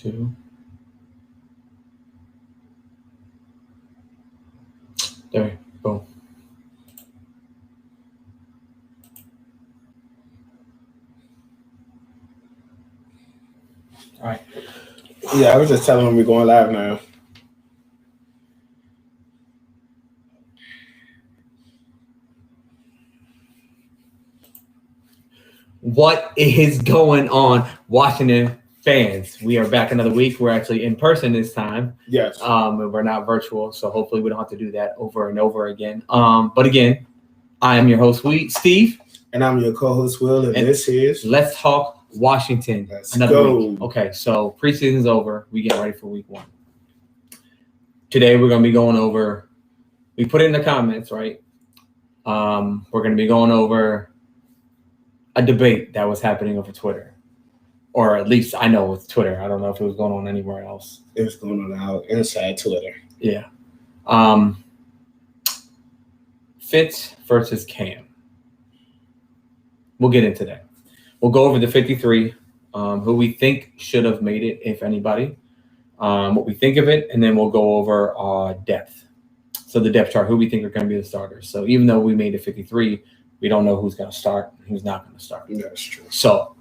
2. There, boom. All right. Yeah, I was just telling them we're going live now. What is going on, Washington fans? We are back another week. We're actually in person this time. Yes. And we're not virtual, so hopefully we don't have to do that over and over again. But again, I am your host, Steve. And I'm your co-host, Will, and this is Let's Talk Washington. Let's another go. week. Okay, so preseason's over. We get ready for week 1. Today we're going to be going over, we put it in the comments, right? We're going to be going over a debate that was happening over Twitter. Or at least I know with Twitter. I don't know if it was going on anywhere else. It was going on out inside Twitter. Yeah. Fitz versus Cam. We'll get into that. We'll go over the 53, who we think should have made it, if anybody, what we think of it, and then we'll go over depth. So the depth chart, who we think are going to be the starters. So even though we made it 53, we don't know who's going to start and who's not going to start. That's true. So,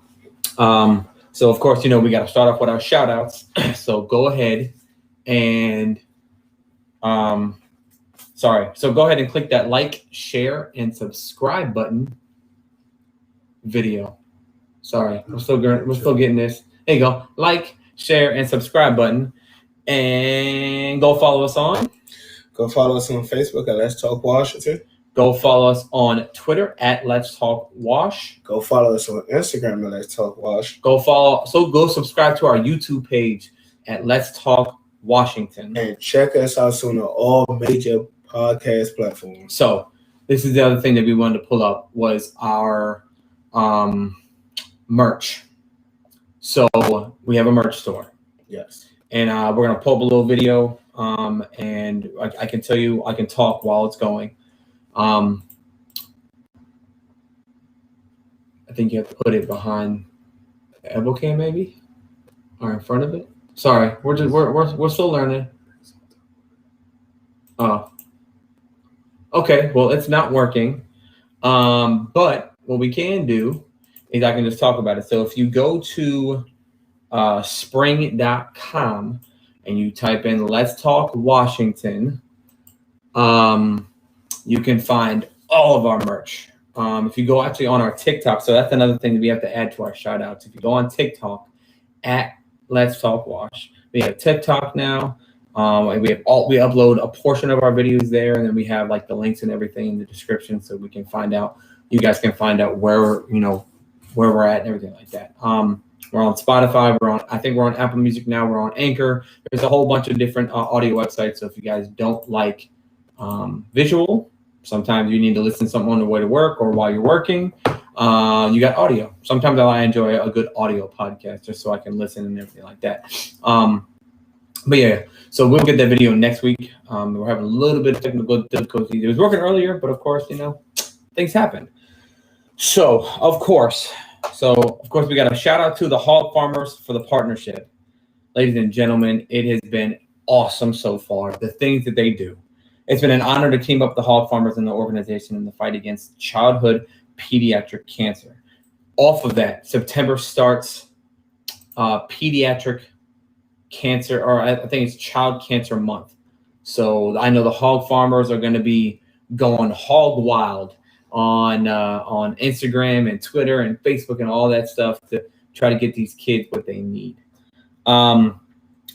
of course, we got to start off with our shout outs. So go ahead and, So go ahead and click that like, share, and subscribe button. Video. Sorry, we're still getting this. There you go. Like, share, and subscribe button. And go follow us on. Go follow us on Facebook at Let's Talk Washington. Go follow us on Twitter at Let's Talk Wash. Go follow us on Instagram at Let's Talk Wash. Go subscribe to our YouTube page at Let's Talk Washington. And check us out soon on all major podcast platforms. So this is the other thing that we wanted to pull up was our merch. So we have a merch store. Yes. And we're going to pull up a little video. And I can tell you, I can talk while it's going. I think you have to put it behind the elbow cam, maybe, or in front of it. Sorry, we're still learning. Oh, okay. Well, it's not working. But what we can do is I can just talk about it. So if you go to spring.com and you type in "Let's Talk Washington," you can find all of our merch. If you go actually on our TikTok, so that's another thing that we have to add to our shout outs. If you go on TikTok at Let's Talk Wash, we have TikTok now. We upload a portion of our videos there, and then we have like the links and everything in the description, so we can find out. You guys can find out where we're at and everything like that. We're on Spotify. I think we're on Apple Music now. We're on Anchor. There's a whole bunch of different audio websites. So if you guys don't like visual, sometimes you need to listen to something on the way to work or while you're working. You got audio. Sometimes I enjoy a good audio podcast just so I can listen and everything like that. But yeah, so we'll get that video next week. We're having a little bit of technical difficulty. It was working earlier, but of course, things happen. So of course, we got a shout out to the HogFarmers for the partnership. Ladies and gentlemen, it has been awesome so far. The things that they do. It's been an honor to team up the HogFarmers and the organization in the fight against childhood pediatric cancer. Off of that, September starts pediatric cancer, or I think it's Child Cancer Month. So I know the HogFarmers are going to be going hog wild on Instagram and Twitter and Facebook and all that stuff to try to get these kids what they need.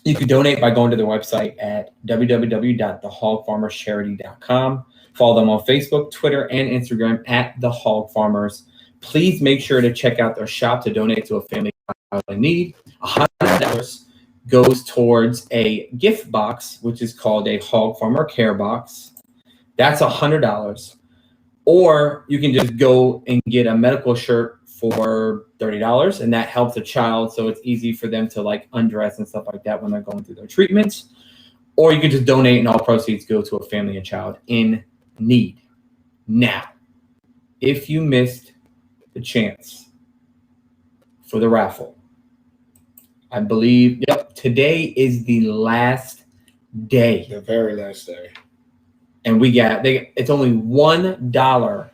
You can donate by going to their website at www.thehogfarmerscharity.com. Follow them on Facebook, Twitter, and Instagram at The HogFarmers. Please make sure to check out their shop to donate to a family in need. $100 goes towards a gift box, which is called a Hog Farmer Care Box. That's $100. Or you can just go and get a medical shirt for $30, and that helps a child, so it's easy for them to like undress and stuff like that when they're going through their treatments. Or you can just donate, and all proceeds go to a family and child in need. Now, if you missed the chance for the raffle, I believe. Yep. Today is the last day. The very last day. And it's only $1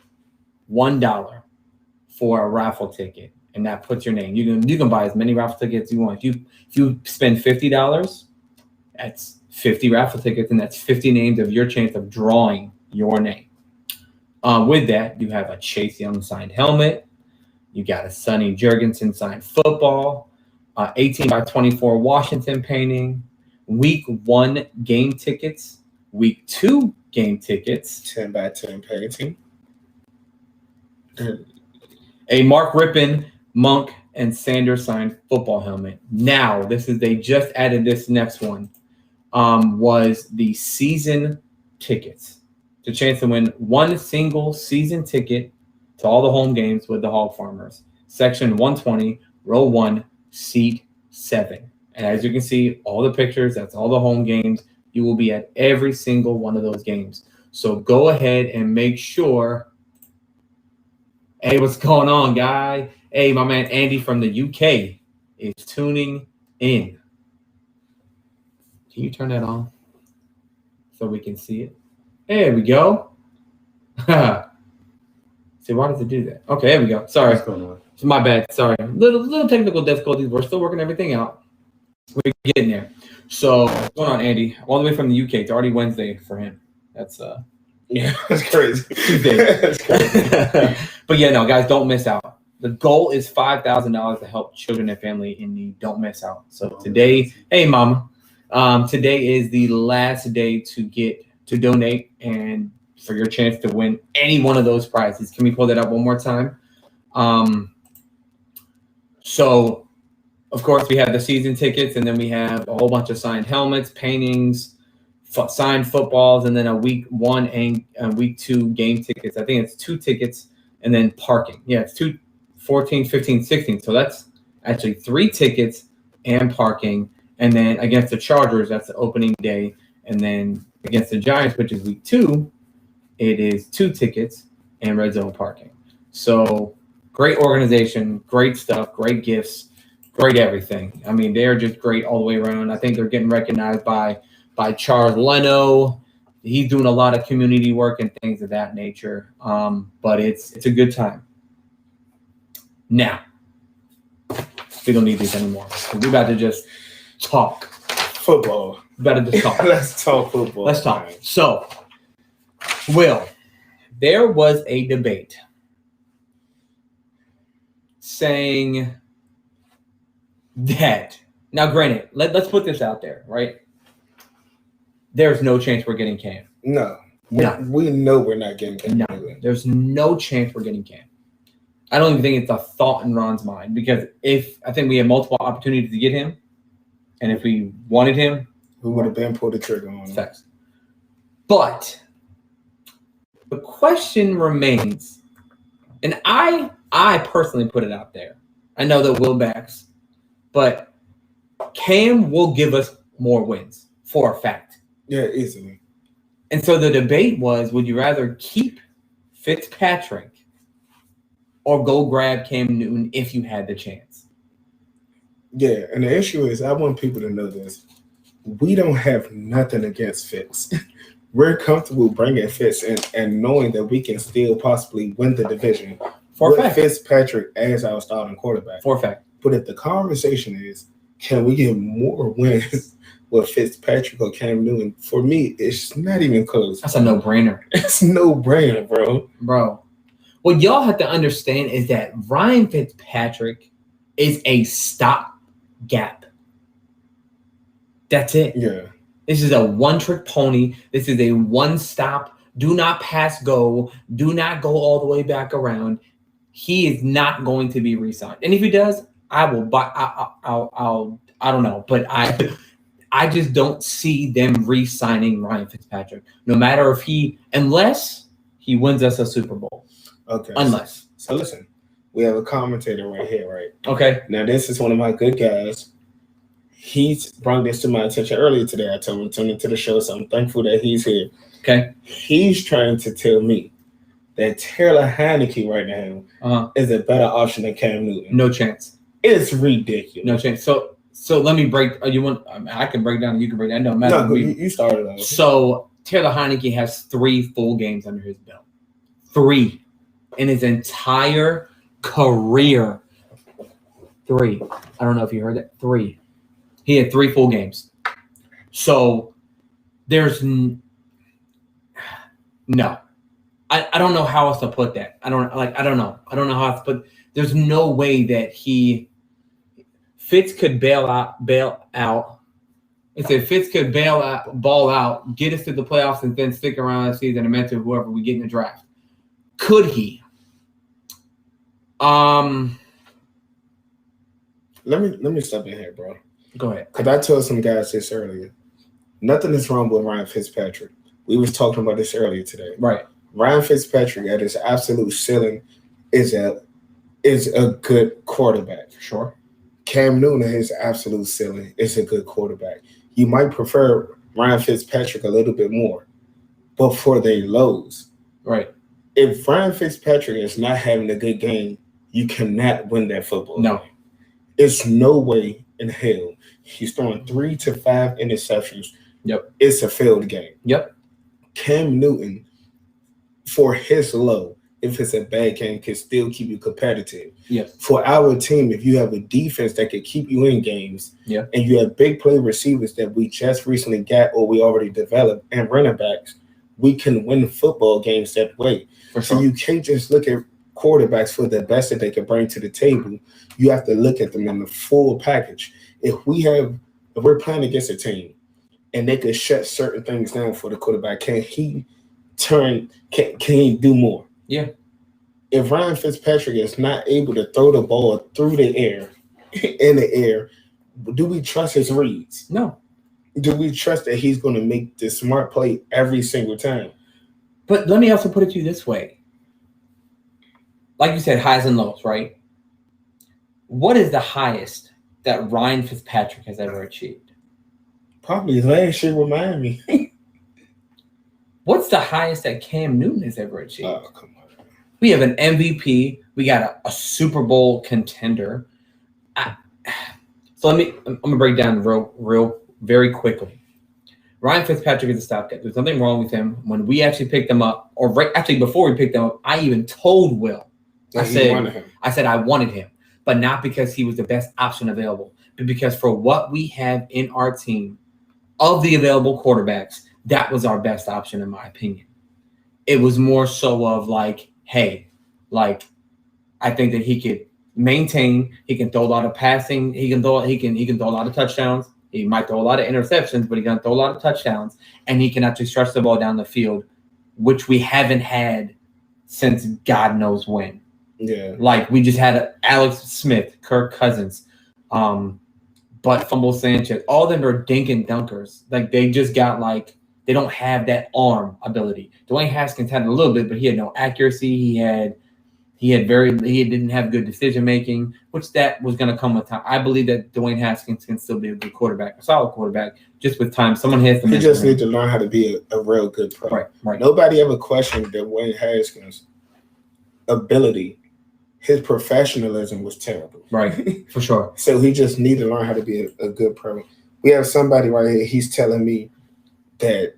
for a raffle ticket. And that puts your name. You can buy as many raffle tickets you want. If you spend $50, that's 50 raffle tickets, and that's 50 names of your chance of drawing your name. With that, you have a Chase Young signed helmet. You got a Sonny Jurgensen signed football, 18 by 24 Washington painting, week 1 game tickets, week 2 game tickets, 10 by 10 painting, a Mark Rippon, Monk, and Sanders signed football helmet. Now, they just added this next one, was the season tickets. The chance to win one single season ticket to all the home games with the HogFarmers. Section 120, row 1, seat 7. And as you can see, all the pictures, that's all the home games. You will be at every single one of those games. So go ahead and make sure. Hey, what's going on, guy? Hey, my man Andy from the UK is tuning in. Can you turn that on so we can see it? There we go. See, why does it do that? Okay, there we go. Sorry. What's going on? It's my bad. Sorry. Little technical difficulties. We're still working everything out. We're getting there. So, what's going on, Andy? All the way from the UK. It's already Wednesday for him. That's yeah, that's crazy. Tuesday. That's crazy. But yeah, no, guys, don't miss out. The goal is $5,000 to help children and family in need. Don't miss out. So today, hey, Mama, today is the last day to donate and for your chance to win any one of those prizes. Can we pull that up one more time? So, of course, we have the season tickets, and then we have a whole bunch of signed helmets, paintings, signed footballs, and then a week 1 and week 2 game tickets. I think it's 2 tickets and then parking. Yeah, it's 2, 14, 15, 16. So that's actually 3 tickets and parking. And then against the Chargers, that's the opening day. And then against the Giants, which is week 2, it is 2 tickets and red zone parking. So great organization, great stuff, great gifts, great everything. I mean, they're just great all the way around. I think they're getting recognized by Charles Leno. He's doing a lot of community work and things of that nature. But it's a good time. Now, we don't need these anymore. We're about to just talk. Football. We're about to just talk. Let's talk football. Let's talk. So, Will, there was a debate saying that, now granted, let's put this out there, right? There's no chance we're getting Cam. No. None. We know we're not getting Cam. No. There's no chance we're getting Cam. I don't even think it's a thought in Ron's mind, because I think we had multiple opportunities to get him, and if we wanted him, we would have been pulled the trigger on him. Facts. But the question remains, and I personally put it out there. I know that Will backs, but Cam will give us more wins for a fact. Yeah, easily. And so the debate was, would you rather keep Fitzpatrick or go grab Cam Newton if you had the chance? Yeah, and the issue is, I want people to know this. We don't have nothing against Fitz. We're comfortable bringing Fitz and knowing that we can still possibly win the division For a fact. Fitzpatrick as our starting quarterback. For a fact. But if the conversation is, can we get more wins with Fitzpatrick or Cam Newton? For me, it's not even close. That's a no-brainer. It's no-brainer, bro. Bro. What y'all have to understand is that Ryan Fitzpatrick is a stopgap. That's it. Yeah. This is a one-trick pony. This is a one-stop. Do not pass go. Do not go all the way back around. He is not going to be re-signed. And if he does, I will buy. I don't know, but I just don't see them re-signing Ryan Fitzpatrick. No matter unless he wins us a Super Bowl. Okay. Unless. So listen, we have a commentator right here, right? Okay. Now this is one of my good guys. He's brought this to my attention earlier today. I told him to tune into the show, so I'm thankful that he's here. Okay. He's trying to tell me that Taylor Heineke right now is a better option than Cam Newton. No chance. It's ridiculous. No chance. So So let me break. I can break down. You can break down. No matter. No, you started off. So Taylor Heineke has 3 full games under his belt. 3 in his entire career. 3. I don't know if you heard that. 3. He had 3 full games. So there's no. I don't know how else to put that. I don't know. I don't know how else to put. There's no way that Fitz could bail out. It said Fitz could ball out, get us to the playoffs, and then stick around the season and mentor whoever we get in the draft. Could he? Let me step in here, bro. Go ahead. Because I told some guys this earlier. Nothing is wrong with Ryan Fitzpatrick. We was talking about this earlier today. Right. Ryan Fitzpatrick at his absolute ceiling is a good quarterback. Sure. Cam Newton at his absolute ceiling is a good quarterback. You might prefer Ryan Fitzpatrick a little bit more, but for their lows. Right. If Ryan Fitzpatrick is not having a good game, you cannot win that football game. It's no way in hell. He's throwing 3 to 5 interceptions. Yep. It's a failed game. Yep. Cam Newton, for his low, if it's a bad game, can still keep you competitive. Yes. For our team, if you have a defense that can keep you in games, yeah, and you have big play receivers that we just recently got or we already developed, and running backs, we can win football games that way. For so sure. you can't just look at quarterbacks for the best that they can bring to the table. You have to look at them in the full package. If we're playing against a team and they could shut certain things down for the quarterback, can he do more? Yeah. If Ryan Fitzpatrick is not able to throw the ball through the air, in the air, do we trust his reads? No. Do we trust that he's going to make the smart play every single time? But let me also put it to you this way. Like you said, highs and lows, right? What is the highest that Ryan Fitzpatrick has ever achieved? Probably last year with Miami. What's the highest that Cam Newton has ever achieved? Oh, come on. We have an MVP. We got a Super Bowl contender. So I'm gonna break down real very quickly. Ryan Fitzpatrick is a stopgap. There's nothing wrong with him. When we actually picked him up, before we picked him up, I even told Will. I said I wanted him, but not because he was the best option available, but because for what we have in our team, of the available quarterbacks, that was our best option, in my opinion. It was more so of like, hey, like, I think that he could maintain. He can throw a lot of passing. He can throw a lot of touchdowns. He might throw a lot of interceptions, but he can throw a lot of touchdowns, and he can actually stretch the ball down the field, which we haven't had since God knows when. Yeah, like we just had Alex Smith, Kirk Cousins, but Fumble Sanchez. All of them are dink and dunkers. Like they just got they don't have that arm ability. Dwayne Haskins had a little bit, but he had no accuracy. He didn't have good decision making, which that was going to come with time. I believe that Dwayne Haskins can still be a good quarterback, a solid quarterback, just with time. Someone has to. He just need to learn how to be a real good pro. Right. Nobody ever questioned Dwayne Haskins' ability. His professionalism was terrible. Right, for sure. So he just need to learn how to be a good pro. We have somebody right here. He's telling me that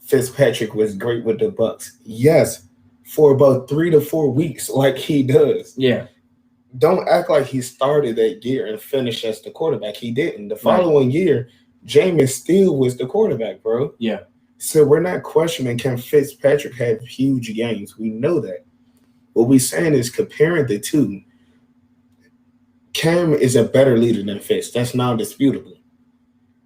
Fitzpatrick was great with the Bucks. Yes, for about 3 to 4 weeks, like he does. Yeah. Don't act like he started that year and finished as the quarterback. He didn't. The following year, Jameis Steele was the quarterback, bro. Yeah. So we're not questioning can Fitzpatrick have huge games. We know that. What we're saying is comparing the two, Cam is a better leader than Fitz. That's non-disputable.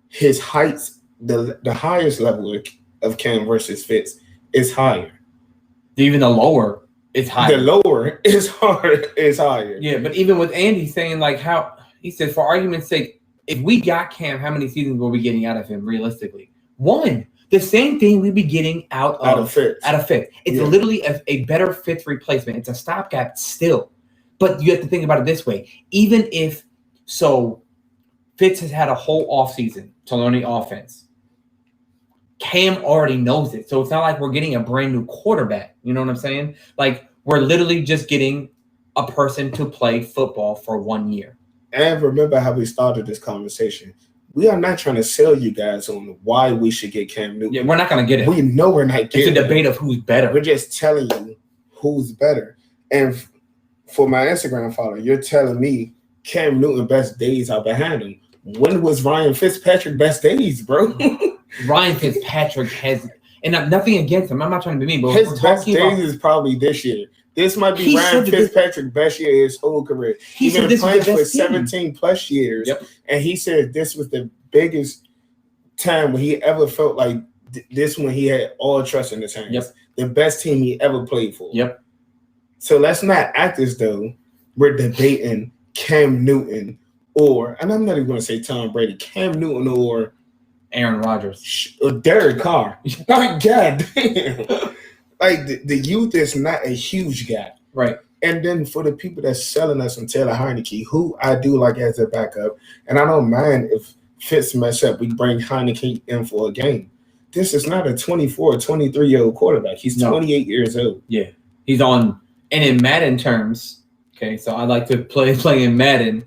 His heights, the highest level of Cam versus Fitz is higher. Even the lower is higher. The lower is higher. Yeah, but even with Andy saying how he said, for argument's sake, if we got Cam, how many seasons were we getting out of him realistically? 1. The same thing we'd be getting out of Fitz. It's literally a better Fitz replacement. It's a stopgap still. But you have to think about it this way. Even if Fitz has had a whole offseason to learn the offense. Cam already knows it. So it's not like we're getting a brand new quarterback. You know what I'm saying? Like we're literally just getting a person to play football for 1 year. And remember how we started this conversation. We are not trying to sell you guys on why we should get Cam Newton. Yeah, we're not going to get it. We know we're not getting it. It's a debate of who's better. We're just telling you who's better. And for my Instagram follower, you're telling me Cam Newton best days are behind him. When was Ryan Fitzpatrick best days, bro? Ryan Fitzpatrick has, and nothing against him. I'm not trying to be mean, but his best days is probably this year. This might be Ryan Fitzpatrick's best year in his whole career. He's been playing for 17 plus years, and he said this was the biggest time when he ever felt like this when he had all trust in his hands. The best team he ever played for. So let's not act as though we're debating Cam Newton or, and I'm not even going to say Tom Brady, Cam Newton or Aaron Rodgers or Derek Carr. Like, God damn. Like, the youth is not a huge gap. Right. And then for the people that's selling us on Taylor Heineke, who I do like as a backup, and I don't mind if Fitz mess up, we bring Heineke in for a game. This is not a 24 or 23-year-old quarterback. He's 28 years old. Yeah. He's on, and in Madden terms, okay, so I like to play in Madden,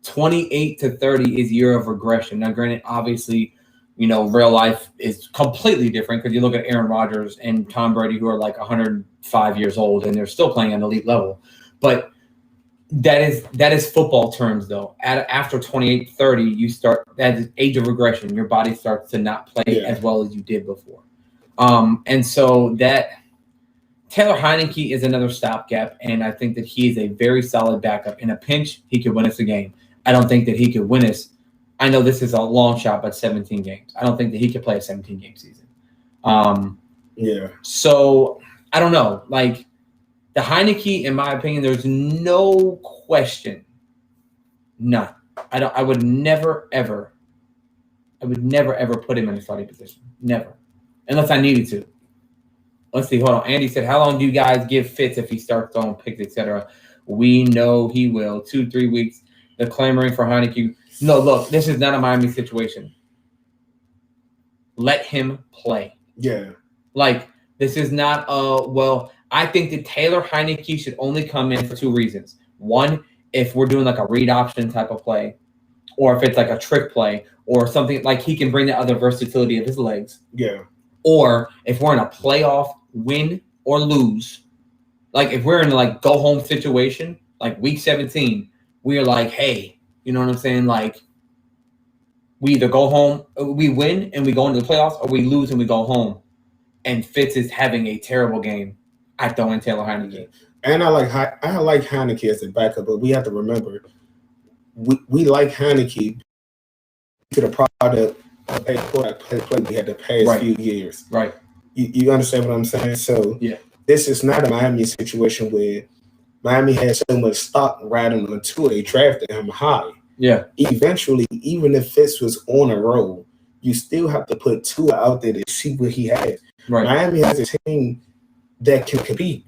28 to 30 is year of regression. Now, granted, obviously, you know, real life is completely different because you look at Aaron Rodgers and Tom Brady, who are like 105 years old, and they're still playing at an elite level. But that is football terms, though. After 28, 30, you start – that is age of regression. Your body starts to not play as well as you did before. And so that – Taylor Heineke is another stopgap, and I think that he is a very solid backup. In a pinch, he could win us a game. I don't think that he could win us. I know this is a long shot, but 17 games. I don't think that he could play a 17-game season. So I don't know. Like the Heineke, in my opinion, there's no question. None. I would never ever put him in a starting position. Never, unless I needed to. Let's see. Hold on. Andy said, "How long do you guys give Fitz if he starts throwing picks, etc.?" We know he will. 2-3 weeks. The clamoring for Heineke. No, look, this is not a Miami situation. Let him play. Yeah. Like, this is not I think that Taylor Heineke should only come in for two reasons. One, if we're doing like a read option type of play, or if it's like a trick play, or something like he can bring the other versatility of his legs. Yeah. Or if we're in a playoff win or lose, like if we're in like go home situation, like week 17, we are like, hey, you know what I'm saying? Like, we either go home, we win and we go into the playoffs, or we lose and we go home. And Fitz is having a terrible game. I throw in Taylor Heineke. And I like Heineke as a backup, but we have to remember, we like Heineke to the product of play we had the past few years. Right. You understand what I'm saying? So this is not a Miami situation where Miami has so much stock riding on Tua, they drafted him high. Yeah. Eventually, even if Fitz was on a roll, you still have to put Tua out there to see what he has. Right. Miami has a team that can compete.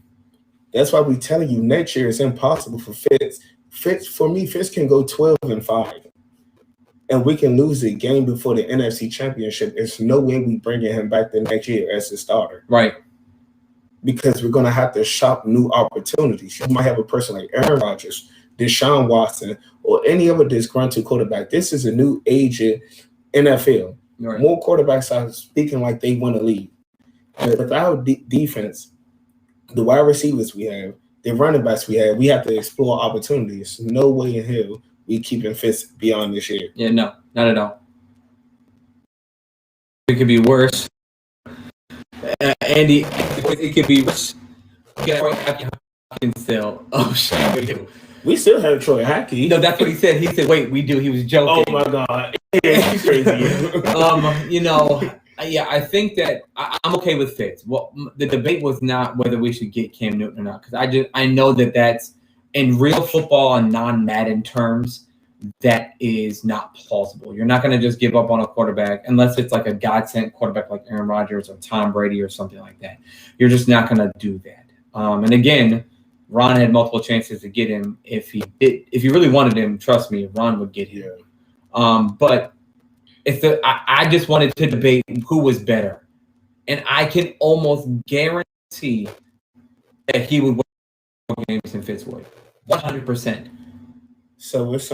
That's why we're telling you next year is impossible for Fitz. Fitz can go 12-5. And we can lose the game before the NFC Championship. There's no way we bringing him back the next year as a starter. Right. Because we're going to have to shop new opportunities. You might have a person like Aaron Rodgers, Deshaun Watson, or any other disgruntled quarterback. This is a new age in NFL. Right. More quarterbacks are speaking like they want to lead. And with our defense, the wide receivers we have, the running backs we have to explore opportunities. No way in hell we keeping Fitz beyond this year. Yeah, no, not at all. It could be worse. Andy, it could be worse. Still. Oh, shit. We still have Troy Hackey. No, that's what he said. He said, wait, we do. He was joking. Oh, my God. Yeah, he's crazy. You know, yeah, I think that I'm okay with Fitz. Well, the debate was not whether we should get Cam Newton or not, because I know that that's in real football and non-Madden terms, that is not plausible. You're not going to just give up on a quarterback unless it's like a God-sent quarterback like Aaron Rodgers or Tom Brady or something like that. You're just not going to do that. And again, Ron had multiple chances to get him. If he really wanted him, trust me, Ron would get him. But I just wanted to debate who was better, and I can almost guarantee that he would win more games than Fitz would, 100%. So it's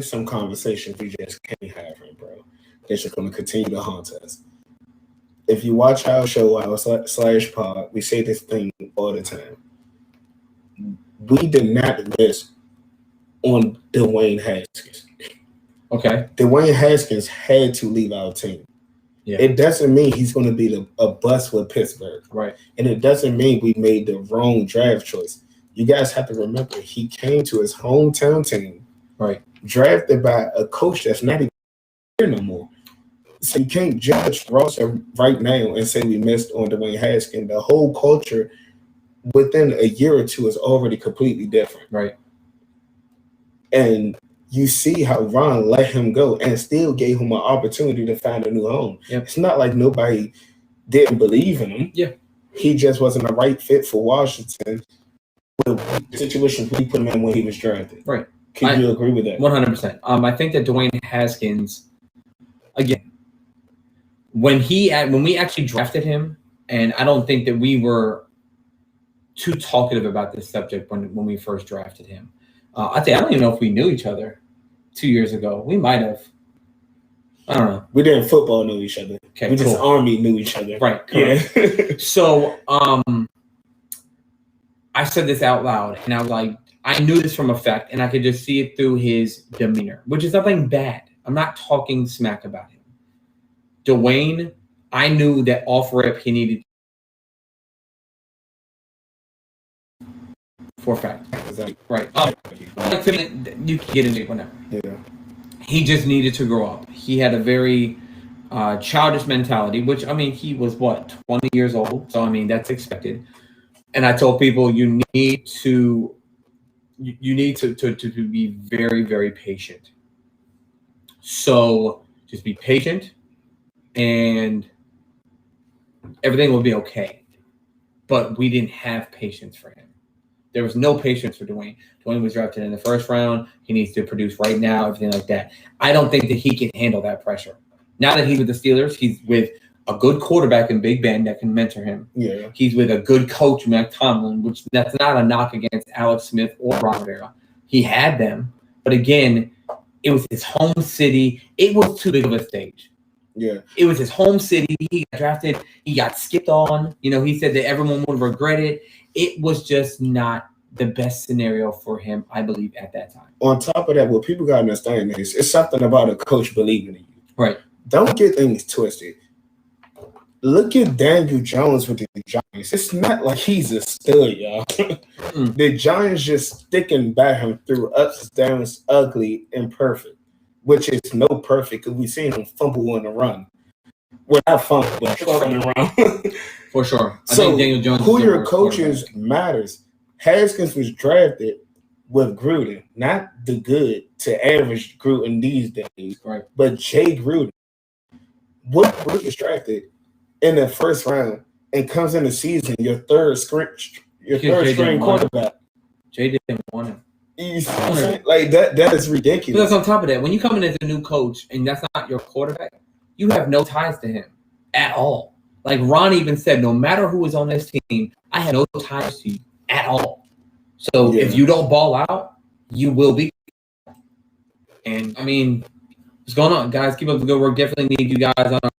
some conversations we just can't have, bro. They're just going to continue to haunt us. If you watch our show, our slash pod, we say this thing all the time. We did not miss on Dwayne Haskins. Okay. Dwayne Haskins had to leave our team. Yeah. It doesn't mean he's going to be a bust with Pittsburgh. Right. And it doesn't mean we made the wrong draft choice. You guys have to remember, he came to his hometown team, right, drafted by a coach that's not even here no more. So you can't judge roster right now and say we missed on Dwayne Haskins. The whole culture within a year or two is already completely different. Right. And you see how Ron let him go and still gave him an opportunity to find a new home. Yep. It's not like nobody didn't believe in him. Yeah. He just wasn't the right fit for Washington. The situation we put him in when he was drafted. Right. Can you agree with that? 100%. I think that Dwayne Haskins, again, when we actually drafted him, and I don't think that we were too talkative about this subject when we first drafted him. I don't even know if we knew each other 2 years ago. We might have. I don't know. We didn't football know each other. Okay, we cool. just Army knew each other. Right. Correct. Yeah. So, I said this out loud, and I was like, I knew this from a fact, and I could just see it through his demeanor, which is nothing bad. I'm not talking smack about him. Dwayne, I knew that off rip he needed for a fact. Right. You can get into it whenever. Yeah. He just needed to grow up. He had a very childish mentality, which, I mean, he was, 20 years old? So, I mean, that's expected. And I told people you need to be very, very patient. So just be patient and everything will be okay. But we didn't have patience for him. There was no patience for Dwayne. Dwayne was drafted in the first round. He needs to produce right now, everything like that. I don't think that he can handle that pressure. Now that he's with the Steelers, he's with a good quarterback in Big Ben that can mentor him. Yeah. He's with a good coach, Mike Tomlin, which that's not a knock against Alex Smith or Ron Rivera. He had them. But again, it was his home city. It was too big of a stage. Yeah. It was his home city. He got drafted. He got skipped on. He said that everyone would regret it. It was just not the best scenario for him, I believe, at that time. On top of that, what people got to understand is it's something about a coach believing in you. Right. Don't get things twisted. Look at Daniel Jones with the Giants. It's not like he's a stud, y'all. The Giants just sticking by him through ups, downs, ugly, and perfect, which is no perfect because we've seen him fumble on the run. Well, not fumble, but on the run. For sure. I So think Daniel Jones who your coaches matters. Haskins was drafted with Gruden, not the good to average Gruden these days, right? But Jay Gruden. What Gruden is drafted in the first round and comes in the season your third string quarterback. Jay didn't want him. You see what I'm saying? Like that is ridiculous. Because on top of that, when you come in as a new coach and that's not your quarterback, you have no ties to him at all. Like Ron even said, no matter who is on this team, I have no ties to you at all. So if you don't ball out, you will be. And I mean, what's going on, guys? Keep up the good work. Definitely need you guys on our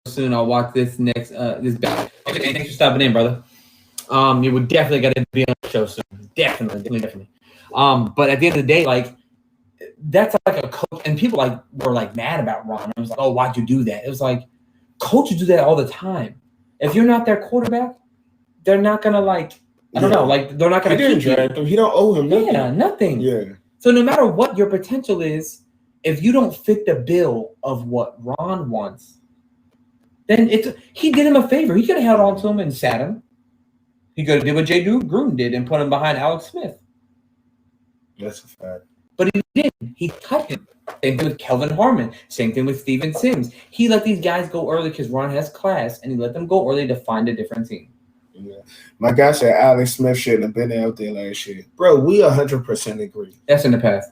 soon. I'll watch this next this back. Okay, thanks for stopping in, brother. You would definitely got to be on the show soon. Definitely. But at the end of the day, like that's like a coach, and people were mad about Ron. I was like, oh, why'd you do that? It was like coaches do that all the time. If you're not their quarterback, they're not gonna I don't know, they're not gonna keep you. He don't owe him nothing. Yeah, nothing. Yeah. So no matter what your potential is, if you don't fit the bill of what Ron wants, then he did him a favor. He could have held on to him and sat him. He could have did what Jay Gruden did and put him behind Alex Smith. That's a fact. But he didn't. He cut him. Same thing with Kelvin Harmon. Same thing with Steven Sims. He let these guys go early because Ron has class, and he let them go early to find a different team. Yeah. My guy said Alex Smith shouldn't have been out there last year. Bro, we 100% agree. That's in the past.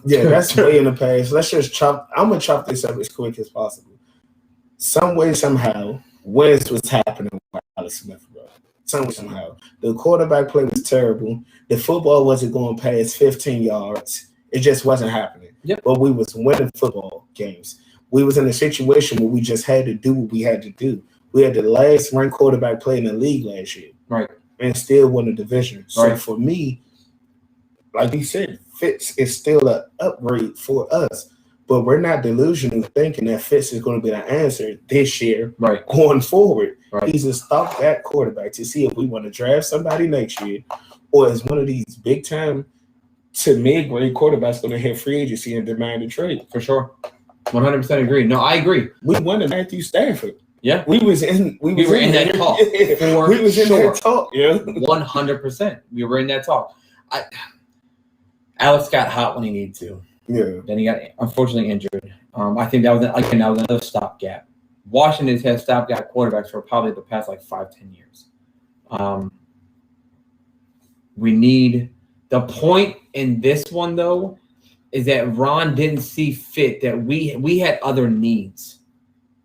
Yeah, that's way in the past. Let's just I'm going to chop this up as quick as possible. Some way, somehow, Wentz was happening with Alex Smith, bro. Some way, somehow. The quarterback play was terrible. The football wasn't going past 15 yards. It just wasn't happening. Yep. But we was winning football games. We was in a situation where we just had to do what we had to do. We had the last ranked quarterback play in the league last year. Right. And still won the division. So Right. for me, like you said, Fitz is still an upgrade for us. But we're not delusional thinking that Fitz is going to be the answer this year Right. going forward. Right. He's a stopgap quarterback to see if we want to draft somebody next year or is one of these big-time to mid-grade quarterbacks going to hit free agency and demand a trade. For sure. 100% agree. No, I agree. We wanted Matthew Stafford. Yeah. We were in that talk. For we was in sure. that talk. Yeah. 100%. We were in that talk. Alex got hot when he needed to. Yeah. Then he got unfortunately injured. I think that was another stopgap. Washington's had stopgap quarterbacks for probably the past 5-10 years. We need the point in this one though is that Ron didn't see fit that we had other needs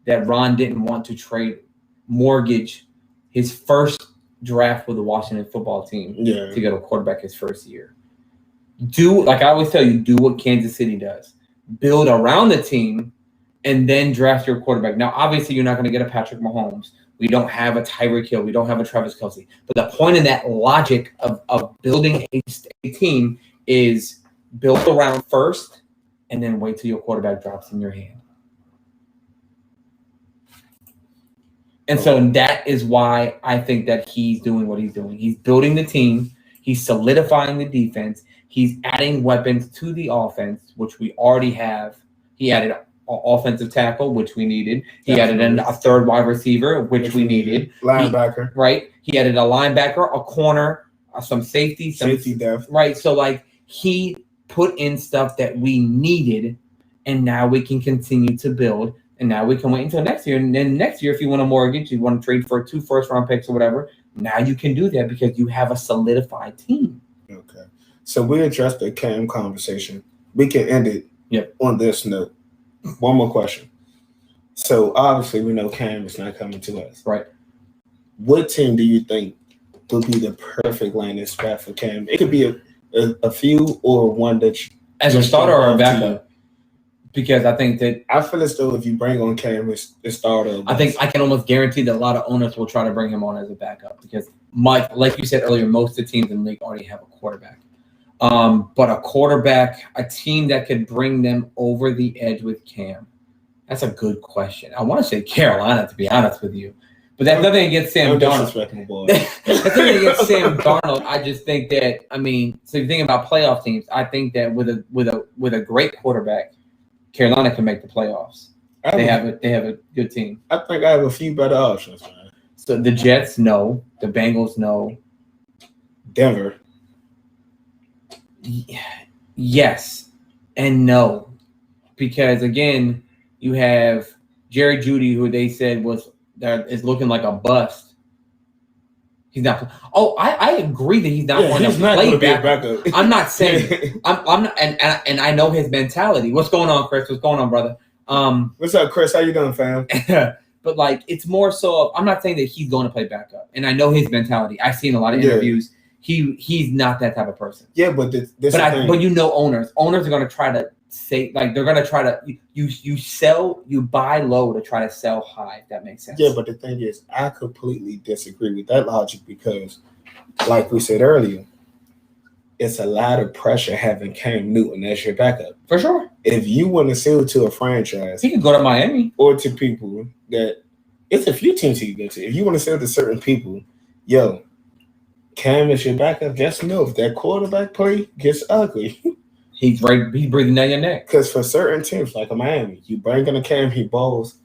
that Ron didn't want to mortgage his first draft with the Washington football team to get a quarterback his first year. Like I always tell you, do what Kansas City does. Build around the team and then draft your quarterback. Now, obviously, you're not going to get a Patrick Mahomes. We don't have a Tyreek Hill. We don't have a Travis Kelce. But the point in that logic of building a team is build around first and then wait till your quarterback drops in your hand. And so that is why I think that he's doing what he's doing. He's building the team. He's solidifying the defense. He's adding weapons to the offense, which we already have. He added an offensive tackle, which we needed. He added a third wide receiver, which we needed. Linebacker. He added a linebacker, a corner, some safety. Safety depth. Right. So, he put in stuff that we needed, and now we can continue to build. And now we can wait until next year. And then next year, if you want a mortgage, you want to trade for 2 first-round picks or whatever, now you can do that because you have a solidified team. Okay. So we addressed the Cam conversation. We can end it on this note. One more question. So obviously we know Cam is not coming to us. Right. What team do you think would be the perfect landing spot for Cam? It could be a few or one that you as a starter or a backup. Because I think that I feel as though if you bring on Cam as a starter, I think I can almost guarantee that a lot of owners will try to bring him on as a backup because like you said earlier, most of the teams in the league already have a quarterback. But a quarterback, a team that could bring them over the edge with Cam, that's a good question. I want to say Carolina, to be honest with you. But that's nothing against Sam Darnold. That's nothing against Sam Darnold. I just think that, so if you think about playoff teams, I think that with a great quarterback, Carolina can make the playoffs. They have a good team. I think I have a few better options, man. So the Jets, no. The Bengals, no. Denver. Yes and no. Because, again, you have Jerry Jeudy, who they said is looking like a bust. He's not. Oh, I agree that he's not going to play backup. I'm not saying. I'm not, and I know his mentality. What's going on, Chris? What's going on, brother? What's up, Chris? How you doing, fam? But it's more so. I'm not saying that he's going to play backup, and I know his mentality. I've seen a lot of interviews. He's not that type of person. Yeah, but owners are going to try to say they're going to try to you buy low to try to sell high. If that makes sense. Yeah, but the thing is, I completely disagree with that logic because, like we said earlier, it's a lot of pressure having Cam Newton as your backup. For sure. If you want to sell to a franchise, he can go to Miami or to people that it's a few teams he can go to. If you want to sell to certain people, Cam is your backup. Just know if that quarterback play gets ugly. He's breathing down your neck. Because for certain teams like Miami, you bring in a Cam, he balls,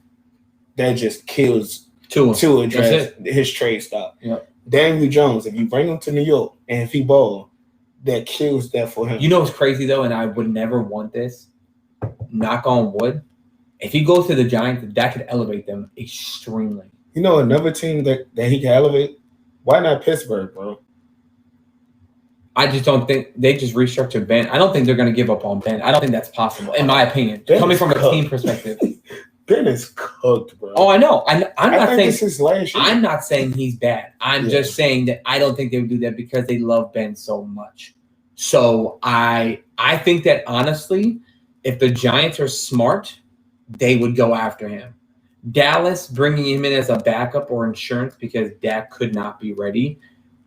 that just kills to address his trade stock. Yep. Daniel Jones, if you bring him to New York and if he ball, that kills that for him. You know what's crazy though, and I would never want this. Knock on wood. If he goes to the Giants, that could elevate them extremely. You know another team that he can elevate? Why not Pittsburgh, bro? I just don't think they just restructured Ben. I don't think they're going to give up on Ben. I don't think that's possible, in my opinion. Coming from a team perspective. Ben is cooked, bro. Oh, I know. I'm not saying this is last year. I'm not saying he's bad. I'm just saying that I don't think they would do that because they love Ben so much. So I think that honestly, if the Giants are smart, they would go after him. Dallas bringing him in as a backup or insurance because Dak could not be ready.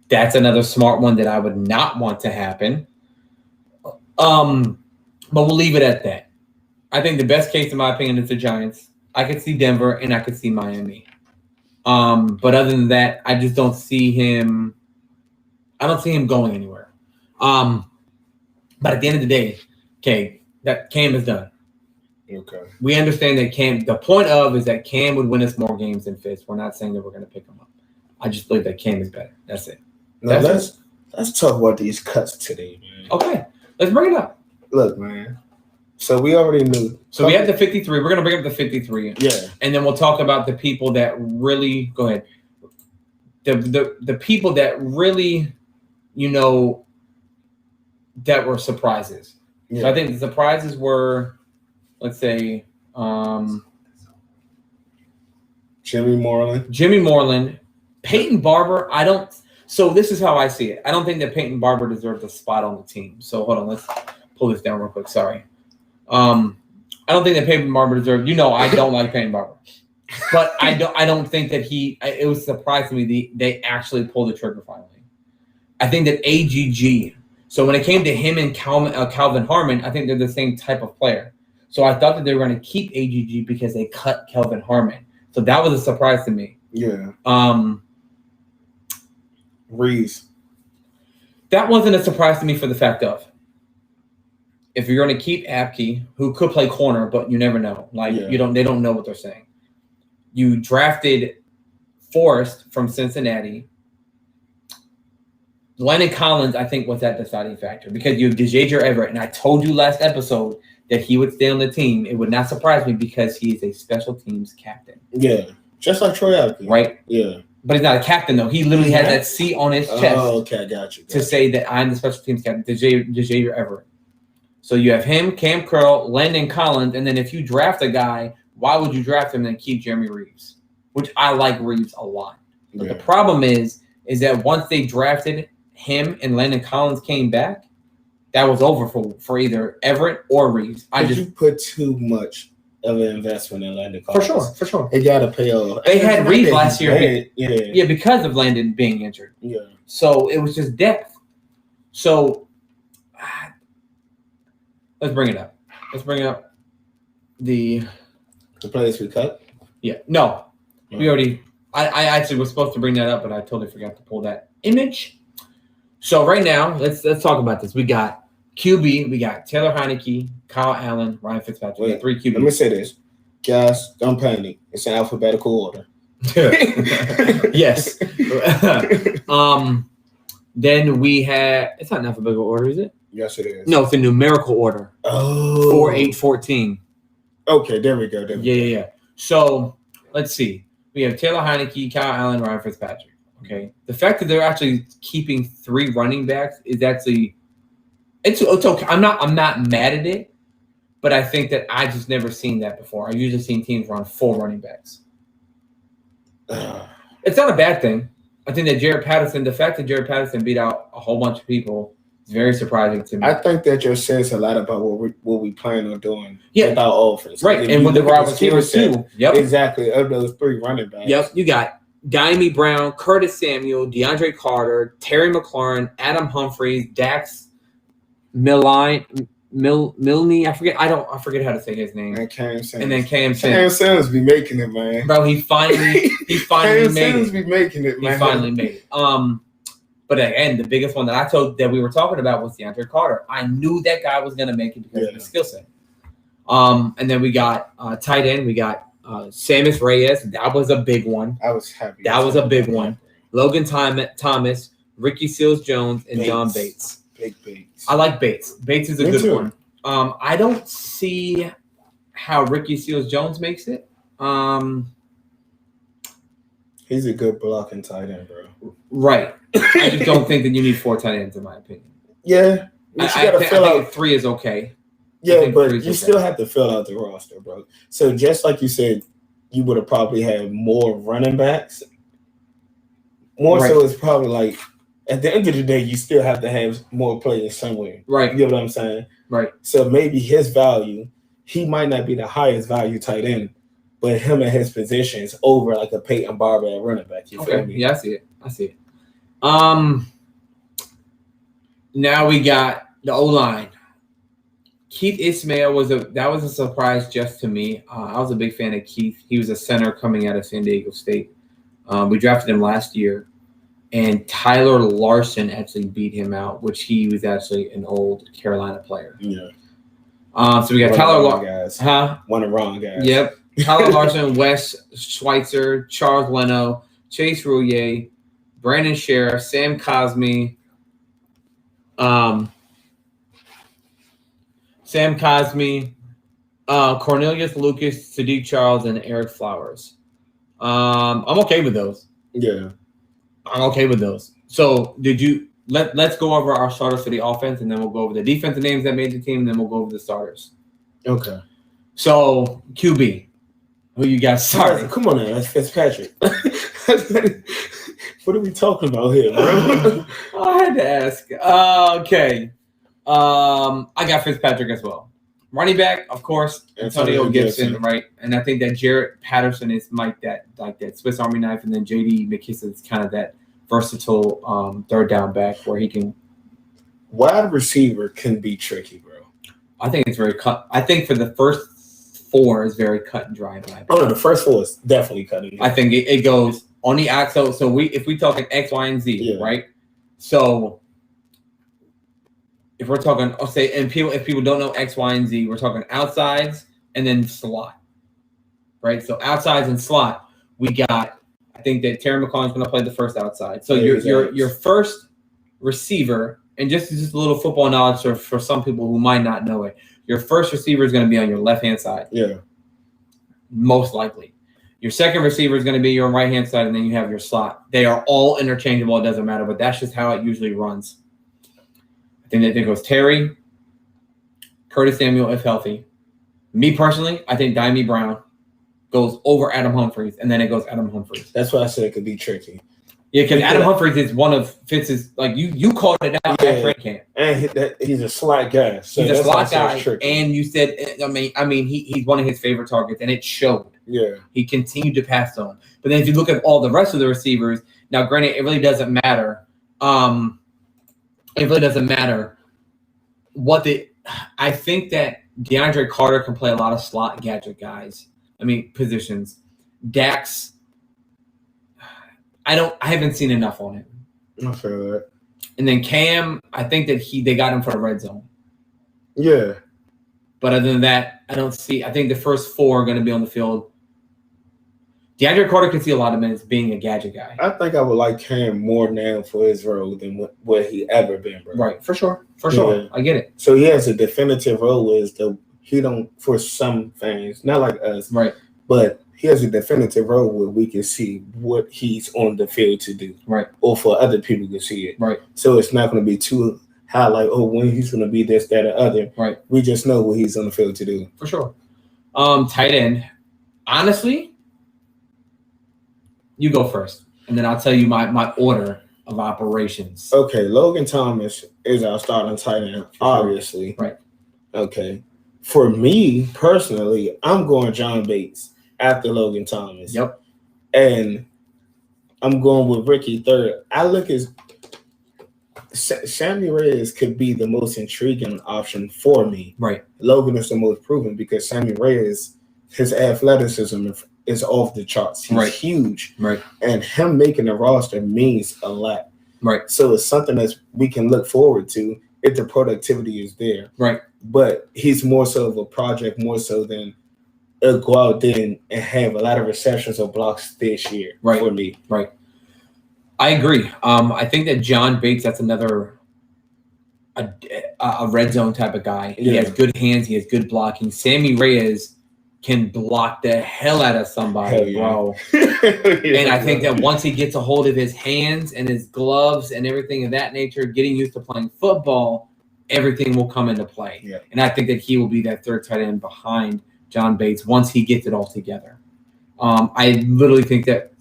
That's another smart one that I would not want to happen. But we'll leave it at that. I think the best case, in my opinion, is the Giants. I could see Denver and I could see Miami. But other than that, I just don't see him. I don't see him going anywhere. But at the end of the day, okay, that Cam is done. Okay. We understand that Cam. The point of is that Cam would win us more games than Fitz. We're not saying that we're going to pick him up. I just believe that Cam is better. That's it. Now let's talk about these cuts today, man. Okay, let's bring it up. Look, man. So we already knew. So we have the 53. We're going to bring up the 53. Yeah. And then we'll talk about the people that really go ahead. The people that really, that were surprises. Yeah. So I think the surprises were, let's say, Jimmy Moreland, Peyton Barber. So this is how I see it. I don't think that Peyton Barber deserves a spot on the team. So hold on, let's pull this down real quick. Sorry. I don't think that Peyton Barber deserves. I don't like Peyton Barber, but I don't think that it was surprising to me they actually pulled the trigger finally. I think that AGG. So when it came to him and Calvin Harmon, I think they're the same type of player. So I thought that they were going to keep AGG because they cut Calvin Harmon. So that was a surprise to me. Yeah. Reeves. That wasn't a surprise to me for the fact of if you're going to keep Apke, who could play corner, but you never know. They don't know what they're saying. You drafted Forrest from Cincinnati. Landon Collins, I think, was that deciding factor because you have DeJager Everett, and I told you last episode that he would stay on the team. It would not surprise me because he is a special teams captain. Yeah, just like Troy Apke. Right? Yeah. But he's not a captain, though. He literally has that C on his chest. Oh, okay, got you. To say that I'm the special teams captain, DeJager Everett. So you have him, Cam Curl, Landon Collins, and then if you draft a guy, why would you draft him and keep Jeremy Reeves? Which I like Reeves a lot. But the problem is that once they drafted him and Landon Collins came back, that was over for either Everett or Reeves. You put too much of an investment in Landon Collins. For sure. It got to pay off. They had Reeves last year. Yeah, because of Landon being injured. Yeah. So it was just depth. So let's bring it up. Let's bring up the players we cut. Yeah. No. We already. I actually was supposed to bring that up, but I totally forgot to pull that image. So right now, let's talk about this. We got QB. We got Taylor Heineke, Kyle Allen, Ryan Fitzpatrick. We got 3 QBs. Let me say this, guys. Don't panic. It's in alphabetical order. Yes. Then we had. It's not in alphabetical order, is it? Yes, it is. No, it's in numerical order. Oh. 4, 8, 14. Okay, there we go. Yeah. So let's see. We have Taylor Heineke, Kyle Allen, Ryan Fitzpatrick. Okay. The fact that they're actually keeping 3 running backs is actually it's okay. I'm not mad at it, but I think that I just never seen that before. I've usually seen teams run 4 running backs. It's not a bad thing. I think that the fact that Jared Patterson beat out a whole bunch of people is very surprising to me. I think that just says a lot about what we plan on doing with our offense. Right. And with the wide receivers too. Yep. Exactly. Of those 3 running backs. Yep. You got Diami Brown, Curtis Samuel, DeAndre Carter, Terry McLaurin, Adam Humphries, Dax Milne. I forget how to say his name. And Cam Simmons. And then Cam Simmons. Cam Simmons be making it, man. Bro, he finally Cam made Simmons it. be making it, man. He finally made it. But again, the biggest one that we were talking about was DeAndre Carter. I knew that guy was gonna make it because of his skill set. And then we got tight end. We got Samus Reyes. That was a big one. I was happy. That was a big one. Logan Thomas, Ricky Seals-Jones, and John Bates. Big Bates. I like Bates. Bates is a good one. I don't see how Ricky Seals-Jones makes it. He's a good blocking tight end, bro. Right. I just don't think that you need 4 tight ends, in my opinion. Yeah. I think 3 is okay. Yeah, but you still have to fill out the roster, bro. So just like you said, you would have probably had more running backs. More so, it's probably like at the end of the day, you still have to have more players somewhere. Right. You know what I'm saying? Right. So maybe his value, he might not be the highest value tight end, but him and his position is over like a Peyton Barber at running back. You feel me? Yeah, I see it. Now we got the O-line. Keith Ismail was a surprise just to me. I was a big fan of Keith. He was a center coming out of San Diego State. We drafted him last year, and Tyler Larson actually beat him out, which he was actually an old Carolina player. Yeah. So we got Tyler Larson. One of wrong guys. Yep. Tyler Larson, Wes Schweitzer, Charles Leno, Chase Roullier, Brandon Sheriff, Sam Cosme, Cornelius Lucas, Sadiq Charles, and Eric Flowers. I'm okay with those. Yeah. I'm okay with those. So let's go over our starters for the offense, and then we'll go over the defensive names that made the team, and then we'll go over the starters. Okay. So QB, who you got starting? Come on now, that's Fitzpatrick. What are we talking about here, bro? I had to ask. Okay. I got Fitzpatrick as well. Running back, of course, Antonio Gibson, right? And I think that Jarrett Patterson is like that Swiss Army knife, and then J.D. McKissick is kind of that versatile third down back where he can. Wide receiver can be tricky, bro. I think it's very cut. I think for the first four is very cut and dry. Oh no, the first four is definitely cut and dry. I think it goes on the axle. So if we talking X, Y, and Z, right? So. If we're talking, I'll say, and if people don't know X, Y, and Z, we're talking outsides and then slot, right? So outsides and slot, we got. I think that Terry McLaurin's going to play the first outside. So your first receiver, and just a little football knowledge for some people who might not know it, your first receiver is going to be on your left hand side. Yeah, most likely. Your second receiver is going to be your right hand side, and then you have your slot. They are all interchangeable. It doesn't matter, but that's just how it usually runs. I think it goes Terry, Curtis Samuel if healthy. Me personally, I think Dimey Brown goes over Adam Humphries, and then it goes Adam Humphries. That's why I said it could be tricky. Yeah, because Adam Humphries is one of Fitz's, like you called it out at training camp. And he's a slot guy. So he's a slot guy, and you said, I mean, he's one of his favorite targets, and it showed. Yeah. He continued to pass on. But then if you look at all the rest of the receivers, now granted, it really doesn't matter. It really doesn't matter I think that DeAndre Carter can play a lot of slot gadget guys. Positions. Dax, I haven't seen enough on him. I feel that. And then Cam, I think that they got him for the red zone. Yeah. But other than that, I think the first four are going to be on the field. DeAndre Carter can see a lot of minutes being a gadget guy. I think I would like Cam more now for his role than what he ever been, bro. Right, for sure. Yeah. I get it. So he has a definitive role for some fans, not like us, right? But he has a definitive role where we can see what he's on the field to do, right? Or for other people to see it, right? So it's not going to be too high, like when he's going to be this, that, or other, right? We just know what he's on the field to do, for sure. Tight end, honestly. You go first, and then I'll tell you my order of operations. Okay, Logan Thomas is our starting tight end, obviously. Right. Okay. For me, personally, I'm going John Bates after Logan Thomas. Yep. And I'm going with Ricky third. I look at Sammy Reyes could be the most intriguing option for me. Right. Logan is the most proven because Sammy Reyes, his athleticism is off the charts. He's huge. Right. And him making the roster means a lot. Right. So it's something that we can look forward to if the productivity is there. Right. But he's more so of a project, more so than go out there and have a lot of receptions or blocks this year for me. Right. I agree. I think that John Bates, that's another a red zone type of guy. He has good hands. He has good blocking. Sammy Reyes can block the hell out of somebody, bro. And I think that once he gets a hold of his hands and his gloves and everything of that nature, getting used to playing football, everything will come into play. Yeah. And I think that he will be that third tight end behind John Bates once he gets it all together. I literally think that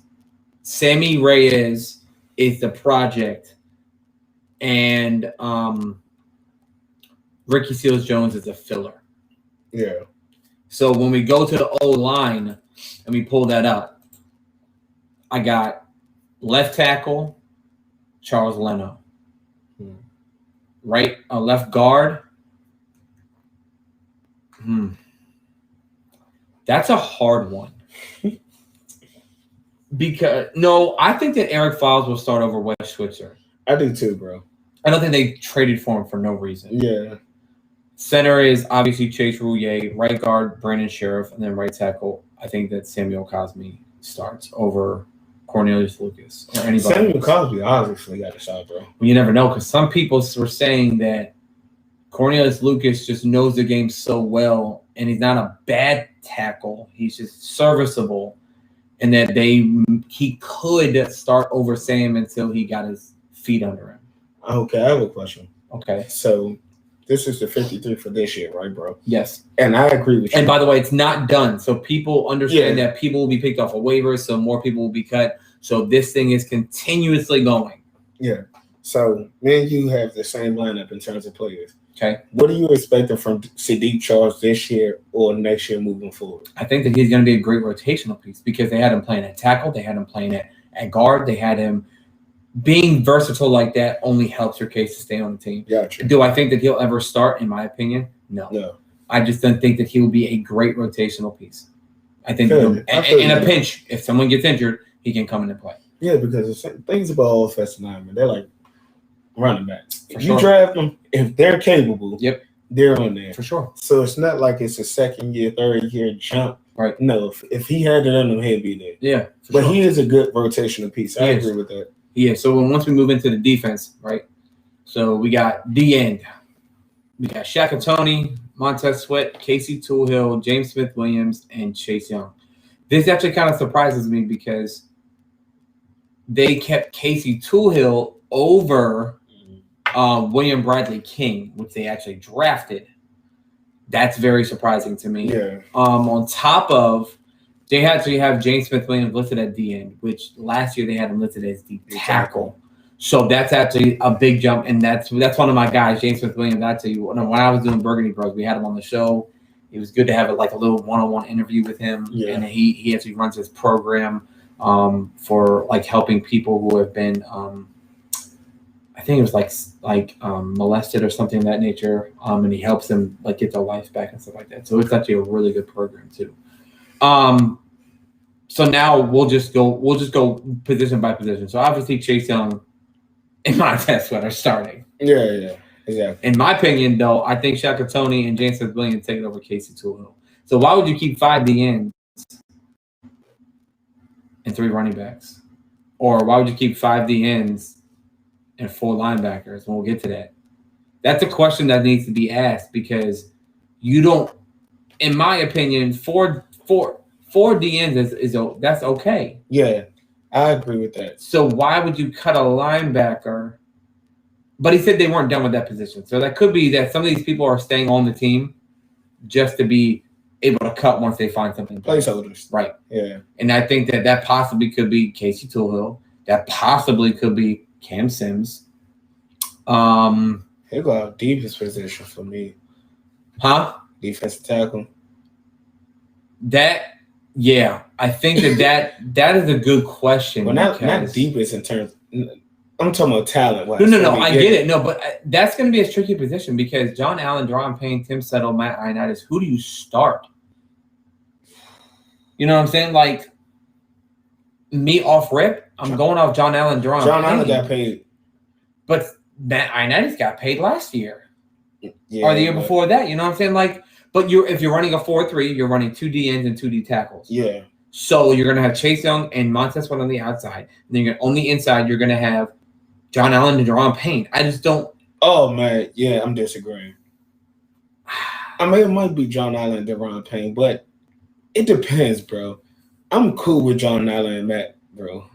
Sammy Reyes is the project and Ricky Seals-Jones is a filler. Yeah. So when we go to the O-line and we pull that up, I got left tackle, Charles Leno. Right, left guard. That's a hard one. Because I think that Eric Files will start over Wes Schweitzer. I do too, bro. I don't think they traded for him for no reason. Yeah. Center is obviously Chase Rouillet. Right guard, Brandon Sheriff. And then right tackle, I think that Samuel Cosme starts over Cornelius Lucas or anybody. Samuel Cosme obviously got a shot, bro. Well, you never know, because some people were saying that Cornelius Lucas just knows the game so well, and he's not a bad tackle. He's just serviceable, and that he could start over Sam until he got his feet under him. Okay, I have a question. Okay. So this is the 53 for this year, right, bro? Yes. And I agree with you. And by the way, it's not done. So people understand that people will be picked off of waivers, so more people will be cut. So this thing is continuously going. Yeah. So me and you have the same lineup in terms of players. Okay. What are you expecting from Sadiq Charles this year or next year moving forward? I think that he's going to be a great rotational piece because they had him playing at tackle. They had him playing at guard. They had him being versatile like that only helps your case to stay on the team. Gotcha. Do I think that he'll ever start? In my opinion, no. I just don't think that he will be a great rotational piece. I think in a pinch, if someone gets injured, he can come in and play. Yeah, because the things about offensive linemen, they're like running backs. If you sure. draft them, if they're capable, they're on there. For sure. So it's not like it's a second year, third year jump. Right. No, if he had it on him, he'd be there. Yeah. But he is a good rotational piece. I agree with that. Yeah, so once we move into the defense, right? So we got D-end. We got Shaq Tony, Montez Sweat, Casey Toolhill, James Smith-Williams, and Chase Young. This actually kind of surprises me because they kept Casey Toolhill over William Bradley King, which they actually drafted. That's very surprising to me. Yeah. On top of, they actually have James Smith-Williams listed at D-end, which last year they had him listed as the tackle. So that's actually a big jump, and that's one of my guys, James Smith-Williams. I tell you, when I was doing Burgundy Bros, we had him on the show. It was good to have like a little one-on-one interview with him, and he actually runs his program for like helping people who have been, I think it was like molested or something of that nature, and he helps them like get their life back and stuff like that. So it's actually a really good program too. So now we'll just go position by position. So obviously Chase Young and Montez Sweat are starting. Yeah, exactly. In my opinion, though, I think Shaq Tony and James Smith-Williams take it over Casey Toolhill. So why would you keep 5 D-ends and 3 running backs? Or why would you keep 5 D-ends and 4 linebackers? And we'll get to that. That's a question that needs to be asked because you don't, in my opinion, 4 D-ends is that's okay. Yeah, I agree with that. So why would you cut a linebacker? But he said they weren't done with that position. So that could be that some of these people are staying on the team just to be able to cut once they find something. Placeholders. Right. Yeah. And I think that possibly could be Casey Toolhill. That possibly could be Cam Sims. He'll go out deepest position for me. Huh? Defensive tackle. I think that is a good question. Well, not deepest in terms. I'm talking about talent. No, I get it. No, but that's going to be a tricky position because John Allen, Deron Payne, Tim Settle, Matt Ioannidis, who do you start? You know what I'm saying? Like, me off rip, I'm going off John Allen, Deron Payne. John Allen got paid. But Matt Ioannidis got paid last year. Yeah, or the year before that. You know what I'm saying? Like, but if you're running a 4-3, you're running 2 D-ends and 2 D tackles. Yeah. So you're going to have Chase Young and Montez Sweat on the outside. And then on the inside, you're going to have John Allen and Deron Payne. I just don't. Oh, man. Yeah, I'm disagreeing. I mean, it might be John Allen and Deron Payne, but it depends, bro. I'm cool with John Allen and Matt, bro.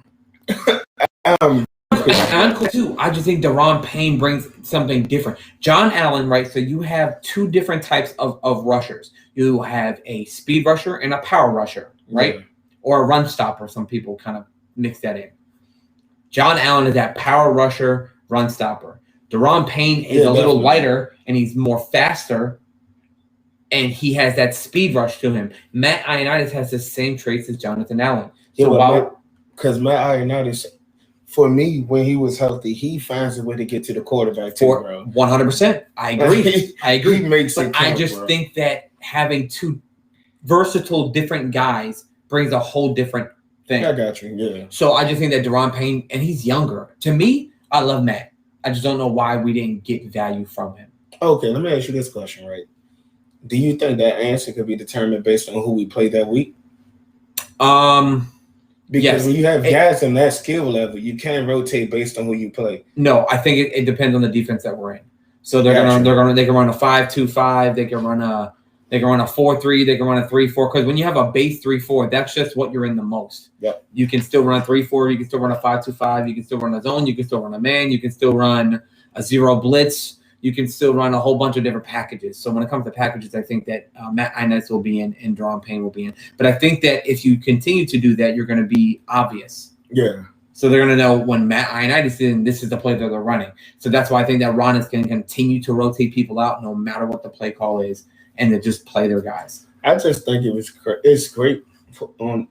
I'm cool too. I just think Deron Payne brings something different. John Allen, right? So you have 2 different types of rushers. You have a speed rusher and a power rusher, right? Yeah. Or a run stopper. Some people kind of mix that in. John Allen is that power rusher, run stopper. Deron Payne is a little lighter and he's more faster, and he has that speed rush to him. Matt Ioannidis has the same traits as Jonathan Allen. So because Matt Ioannidis, for me, when he was healthy, he finds a way to get to the quarterback too, bro. 100%. I agree. He makes it count, I just think that having two versatile, different guys brings a whole different thing. I got you, yeah. So I just think that Deron Payne, and he's younger. To me, I love Matt. I just don't know why we didn't get value from him. Okay, let me ask you this question, right? Do you think that answer could be determined based on who we played that week? Because when you have guys in that skill level, you can't rotate based on who you play. No, I think it depends on the defense that we're in. So they can run a 5-2-5, they can run a 4-3, they can run a 3-4. Because when you have a base 3-4, that's just what you're in the most. Yep. You can still run a 3-4, you can still run a 5-2-5, you can still run a zone, you can still run a man, you can still run a zero blitz, you can still run a whole bunch of different packages. So when it comes to packages, I think that Matt Ioannidis will be in and Deron Payne will be in. But I think that if you continue to do that, you're going to be obvious. Yeah. So they're going to know when Matt Ioannidis is in, this is the play that they're running. So that's why I think that Ron is going to continue to rotate people out no matter what the play call is, and to just play their guys. I just think it's great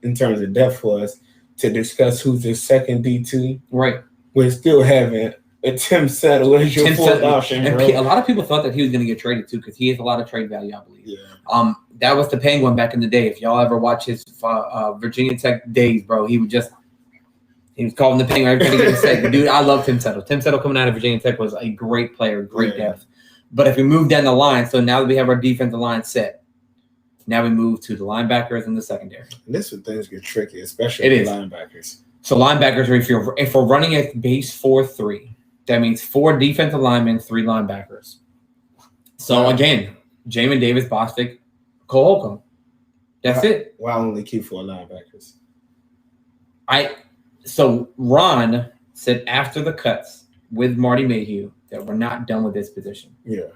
in terms of depth for us to discuss who's the second D2. Right. We're still having Tim Settle as your fourth option, and bro. A lot of people thought that he was going to get traded too because he has a lot of trade value, I believe. Yeah. That was the Penguin back in the day. If y'all ever watch his Virginia Tech days, bro, he was calling the Penguin every time he gets sick. Dude, I love Tim Settle. Tim Settle coming out of Virginia Tech was a great player, great depth. But if we move down the line, so now that we have our defensive line set, now we move to the linebackers and the secondary. And this is when things get tricky, especially with linebackers. So linebackers, if we're running a base 4-3, that means 4 defensive linemen, 3 linebackers. So again, Jamin Davis, Bostic, Cole Holcomb. That's it. Why only keep 4 linebackers? So Ron said after the cuts with Marty Mayhew that we're not done with this position. Yeah.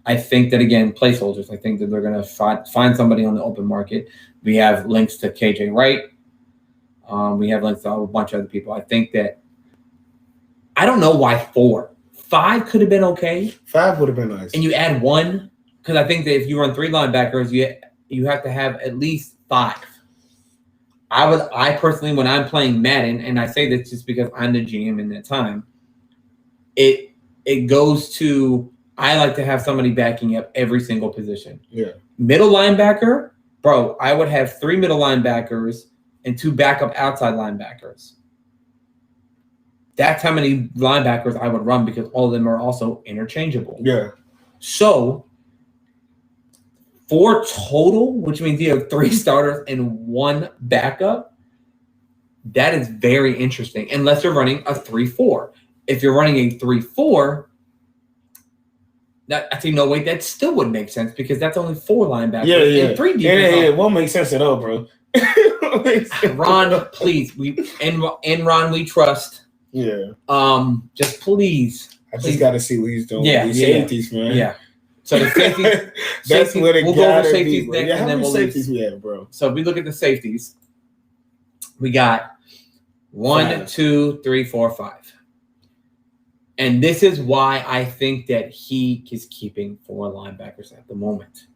I think that, again, placeholders. I think that they're going to find somebody on the open market. We have links to KJ Wright. We have links to a bunch of other people. I think that I don't know why 4. 5 could have been okay. 5 would have been nice. And you add 1 because I think that if you run 3 linebackers, you have to have at least 5. I personally, when I'm playing Madden, and I say this just because I'm the GM in that time, it goes to I like to have somebody backing up every single position. Yeah. Middle linebacker, bro, I would have 3 middle linebackers and 2 backup outside linebackers. That's how many linebackers I would run because all of them are also interchangeable. Yeah. So 4 total, which means you have 3 starters and 1 backup. That is very interesting, unless you're running a 3-4. If you're running a 3-4, that still wouldn't make sense because that's only 4 linebackers and 3 defense. Yeah, it won't make sense at all, bro. Ron, please, Ron we trust. Yeah. Just please. I just got to see what he's doing. Yeah, with these safeties, man. Yeah. So the safeties. That's what it we'll go over safeties next, how many we'll safeties we have, bro? So if we look at the safeties, we got 1, 2, 3, 4, 5. And this is why I think that he is keeping 4 linebackers at the moment.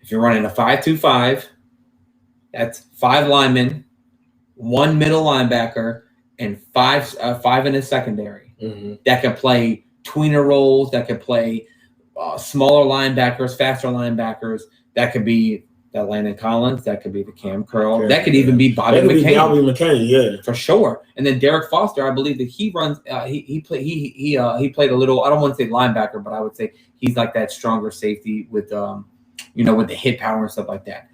If you're running a 5-2-5, that's 5 linemen, 1 middle linebacker, and 5 in the secondary that can play tweener roles, that can play smaller linebackers, faster linebackers. That could be the Landon Collins. That could be the Cam Curl. That could even be Bobby McCain. Bobby McCain, yeah, for sure. And then Derek Foster, I believe that he runs. He played a little. I don't want to say linebacker, but I would say he's like that stronger safety with with the hit power and stuff like that.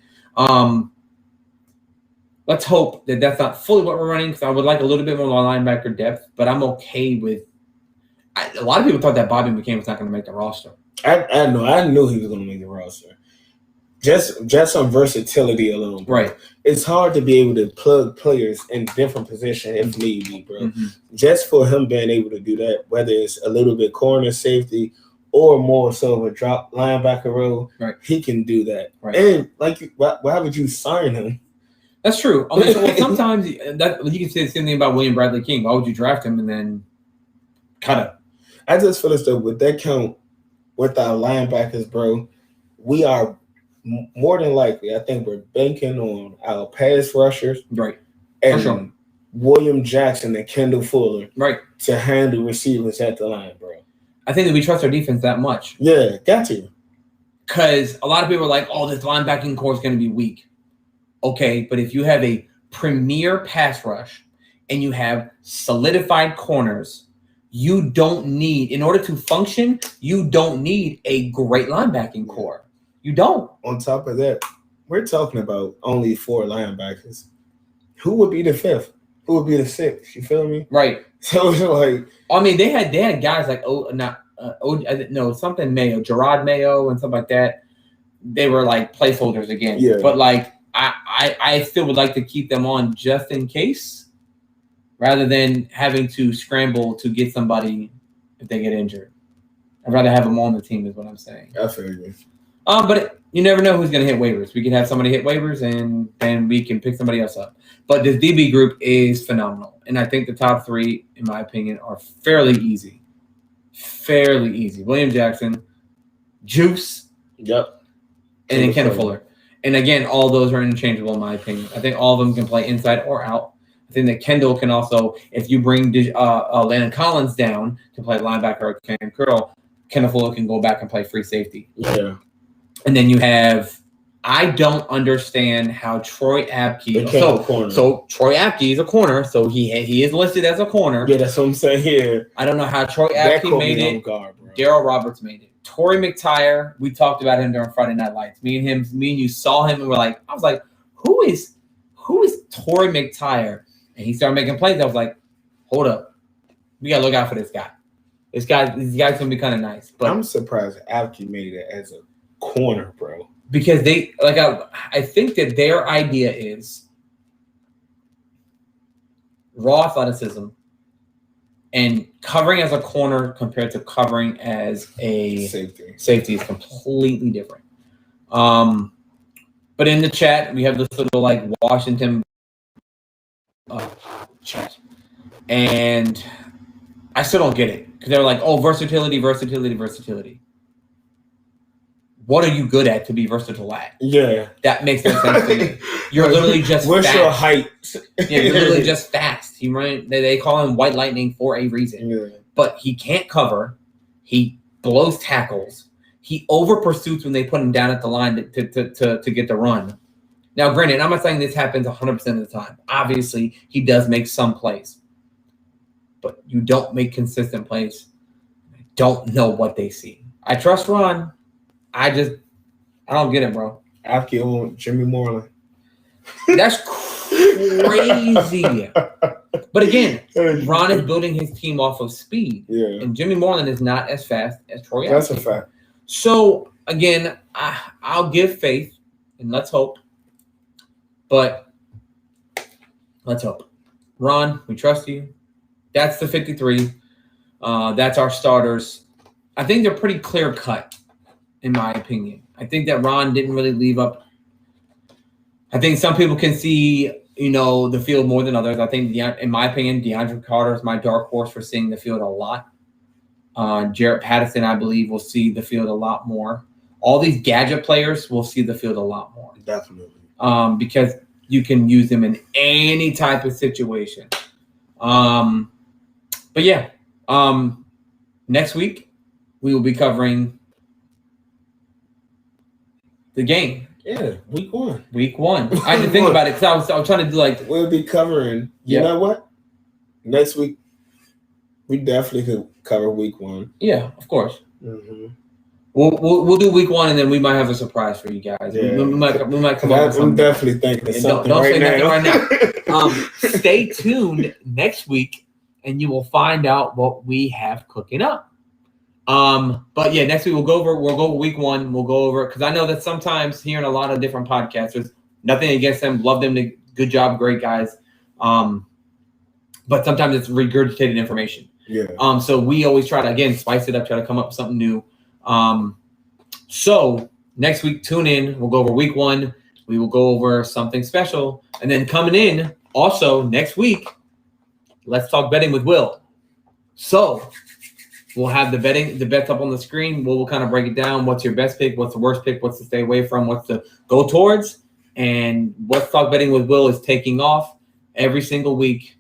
Let's hope that that's not fully what we're running because I would like a little bit more linebacker depth, but I'm okay with. A lot of people thought that Bobby McCain was not going to make the roster. I know. I knew he was going to make the roster. Just on versatility alone, bro. Right? It's hard to be able to plug players in different positions if need be, bro. Mm-hmm. Just for him being able to do that, whether it's a little bit corner safety or more so of a drop linebacker role, right? He can do that. Right. And why would you sign him? That's true. I mean, well, sometimes that you can say the same thing about William Bradley King. Why would you draft him and then cut him? I just feel as though with that count, with our linebackers, bro, we are more than likely. I think we're banking on our pass rushers, Right, and sure. William Jackson and Kendall Fuller, right, to handle receivers at the line, bro. I think that we trust our defense that much. Yeah, got to. Because a lot of people are like, "Oh, this linebacking core is going to be weak." Okay, but if you have a premier pass rush and you have solidified corners, you don't need, in order to function, you don't need a great linebacking core. You don't. On top of that, we're talking about only 4 linebackers. Who would be the 5th? Who would be the 6th? You feel me? Right. So it's like, I mean, they had guys like something Mayo, Gerard Mayo, and stuff like that. They were like placeholders again. Yeah. But like, I still would like to keep them on just in case, rather than having to scramble to get somebody if they get injured. I'd rather have them on the team, is what I'm saying. I feel you. But you never know who's going to hit waivers. We can have somebody hit waivers, and then we can pick somebody else up. But this DB group is phenomenal, and I think the top 3, in my opinion, are fairly easy. Fairly easy. William Jackson, Juice, Yep, and then Kendall Fuller. And again, all those are interchangeable in my opinion. I think all of them can play inside or out. I think that Kendall can also, if you bring Landon Collins down to play linebacker or Cam Curl, Kendall Fuller can go back and play free safety. Yeah. And then you have, I don't understand how Troy Apke. So Troy Apke is a corner, so he is listed as a corner. Yeah, that's what I'm saying here. I don't know how Troy Apke made it. Daryl Roberts made it. Torrey McTyer, we talked about him during Friday Night Lights. Me and you saw him, and I was like, who is Torrey McTyer? And he started making plays. I was like, hold up, we gotta look out for this guy. This guy's gonna be kind of nice. But I'm surprised Apke made it as a corner, bro. Because they I think that their idea is raw athleticism and covering as a corner compared to covering as a safety is completely different. But in the chat, we have this little like Washington chat. And I still don't get it. Because they're like, oh, versatility. What are you good at to be versatile at? Yeah. That makes no sense to me. You're literally just What's fast. your height? Yeah, you're literally just fast. They call him White Lightning for a reason. Yeah. But he can't cover. He blows tackles. He over pursues when they put him down at the line to get the run. Now, granted, I'm not saying this happens 100% of the time. Obviously, he does make some plays. But you don't make consistent plays. I don't know what they see. I trust Ron. I don't get it, bro. Apke on Jimmy Moreland. That's crazy. But again, Ron is building his team off of speed. Yeah. And Jimmy Moreland is not as fast as Troy Apke. That's a fact. So, again, I'll give faith, and let's hope. But let's hope. Ron, we trust you. That's the 53. That's our starters. I think they're pretty clear-cut, in my opinion. I think that Ron didn't really leave up. I think some people can see, the field more than others. I think, in my opinion, DeAndre Carter is my dark horse for seeing the field a lot. Jarrett Patterson, I believe, will see the field a lot more. All these gadget players will see the field a lot more. Definitely. Because you can use them in any type of situation. But yeah, next week we will be covering the game. Yeah, week one. I had to think about it because I was trying to do like. We'll be covering. You know what? Next week, we definitely could cover week one. Yeah, of course. Mm-hmm. We'll do week one, and then we might have a surprise for you guys. Yeah. We might come up with something. I'm definitely thinking of something don't right say now. nothing right now. Stay tuned next week, and you will find out what we have cooking up. But yeah, next week we'll go over week one. We'll go over because I know that sometimes hearing a lot of different podcasters, nothing against them, love them, good job, great guys. But sometimes it's regurgitated information. Yeah. So we always try to again spice it up, try to come up with something new. So next week, tune in. We'll go over week one. We will go over something special, and then coming in also next week, let's talk betting with Will. So We'll have the bets up on the screen. We'll kind of break it down. What's your best pick? What's the worst pick? What's to stay away from? What's to go towards? And Let's Talk Betting with Will is taking off every single week.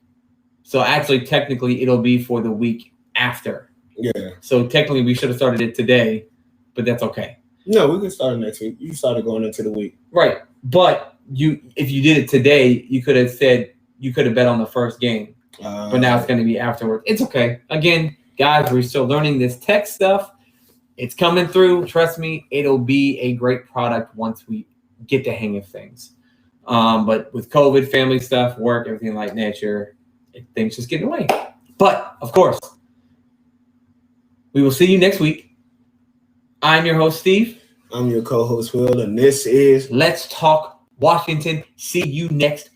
So actually, technically, it'll be for the week after. Yeah. So technically, we should have started it today, but that's okay. No, we can start next week. You started going into the week. Right. But if you did it today, you could have bet on the first game. But now it's going to be afterwards. It's okay. Again, guys, we're still learning this tech stuff. It's coming through. Trust me, it'll be a great product once we get the hang of things. But with COVID, family stuff, work, everything like nature, things just get away. But, of course, we will see you next week. I'm your host, Steve. I'm your co-host, Will, and this is Let's Talk Washington. See you next